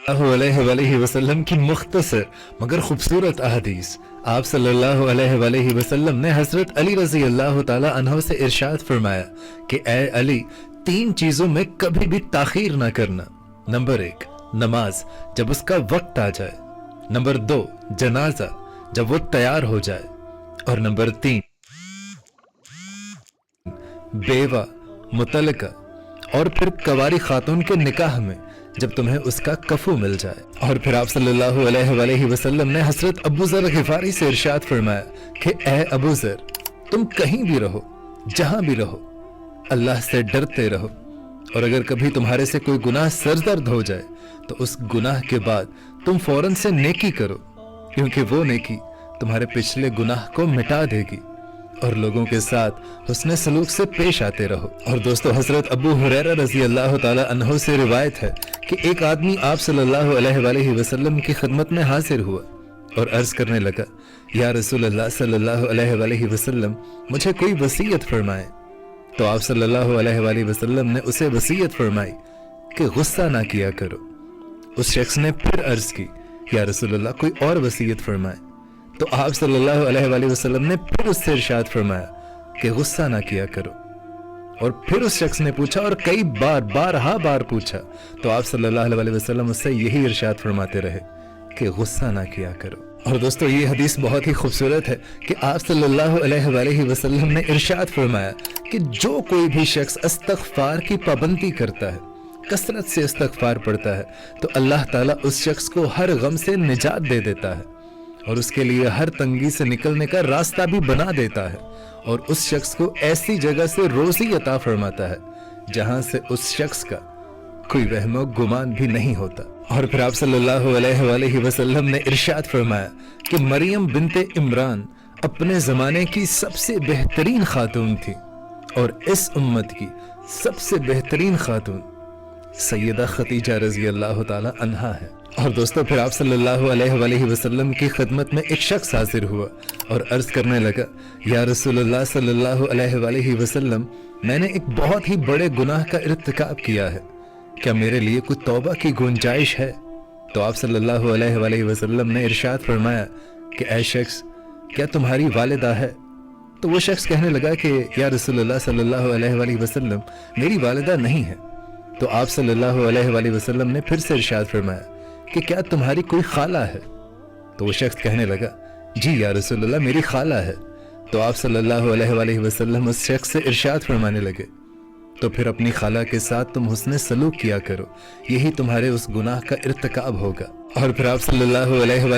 सल्लल्लाहु अलैहि वसल्लम की मुख्तसर मगर खूबसूरत अहदीस। आप सल्लल्लाहु अलैहि वसल्लम ने हजरत अली रजी अल्लाह ताला अन्हो से इरशाद फरमाया कि ए अली, 3 चीजों में कभी भी ताखीर ना करना। नंबर 1, नमाज जब उसका वक्त आ जाए। नंबर 2, जनाजा जब वो तैयार हो जाए। और नंबर 3, बेवा, मुतलका और फिर कवारी खातून के निकाह में जब तुम्हें उसका कफू मिल जाए। और फिर आप सल्लल्लाहु अलैहि वसल्लम ने हजरत अबू ज़र गिफारी से इरशाद फरमाया कि ए अबू ज़र, तुम कहीं भी रहो, जहां भी रहो, अल्लाह से डरते रहो। और अगर कभी तुम्हारे से कोई गुनाह सरदर्द हो जाए तो उस गुनाह के बाद तुम फौरन से नेकी करो, क्योंकि वो नेकी तुम्हारे पिछले गुनाह को मिटा देगी। और लोगों के साथ हुस्न सलूक से पेश आते रहो। और दोस्तों, हजरत अबू हुरैरा रजी अल्लाह ताला अन्हो से रिवायत है कि एक आदमी आप सल्लल्लाहु अलैहि वसल्लम की खिदमत में हाजिर हुआ और अर्ज करने लगा, या रसूल अल्लाह सल्लल्लाहु अलैहि वसल्लम, मुझे कोई वसीयत फरमाए। तो आप सल्लल्लाहु अलैहि वसल्लम ने उसे वसीयत फरमाई कि गुस्सा ना किया करो। उस शख्स ने फिर अर्ज की, या रसूल अल्लाह, कोई और वसीयत फरमाए। तो आप सल्लल्लाहु अलैहि वसल्लम ने फिर उससे इरशाद फरमाया कि गुस्सा ना किया करो। और फिर उस शख्स ने पूछा और कई बार पूछा, तो आप सल्लल्लाहु अलैहि वसल्लम उससे यही इरशाद फरमाते रहे कि गुस्सा ना किया करो। और दोस्तों, ये हदीस बहुत ही खूबसूरत है कि आप सल्लल्लाहु अलैहि वसल्लम ने इरशाद फरमाया कि जो कोई भी शख्स इस्तग़फ़ार की पाबंदी करता है, कसरत से इस्तग़फ़ार पढ़ता है, तो अल्लाह ताला उस शख्स को हर गम से निजात दे देता है और उसके लिए हर तंगी से निकलने का रास्ता भी बना देता है। और उस शख्स को ऐसी जगह से रोजी अता फरमाता है जहां से उस शख्स का कोई वहमो गुमान भी नहीं होता। और फिर आप सल्लल्लाहु अलैहि वसल्लम ने इरशाद फरमाया कि मरियम बिनते इमरान अपने जमाने की सबसे बेहतरीन खातून थी और इस उम्मत की सबसे बेहतरीन खातून सैयदा खतीजा रजी अल्लाह ताला अन्हा है। और दोस्तों, फिर आप सल्लल्लाहु अलैहि वसल्लम की खिदमत में एक शख्स हाजिर हुआ और अर्ज करने लगा, या रसूलुल्लाह सल्लल्लाहु अलैहि वसल्लम, मैंने एक बहुत ही बड़े गुनाह का इर्तिकाब किया है, क्या मेरे लिए कुछ तौबा की गुंजाइश है? तो आप सल्लल्लाहु अलैहि वसल्लम ने इरशाद फरमाया कि ऐ शख्स, क्या तुम्हारी वालिदा है? तो वो शख्स कहने लगा कि या रसूलुल्लाह सल्लल्लाहु अलैहि वसल्लम, मेरी वालिदा नहीं है। तो आप सल्लल्लाहु अलैहि वसल्लम ने फिर से इरशाद फरमाया कि क्या तुम्हारी कोई खाला है? तो वो शख्स कहने लगा, जी या रसूलुल्लाह, मेरी खाला है। तो आप सल्लल्लाहु अलैहि वसल्लम उस शख्स से इरशाद फरमाने लगे, तो फिर अपनी खाला के साथ तुम हुस्न सलूक किया करो, यही तुम्हारे उस गुनाह का इर्तिकाब होगा। और फिर आप सल्लल्लाहु अलैहि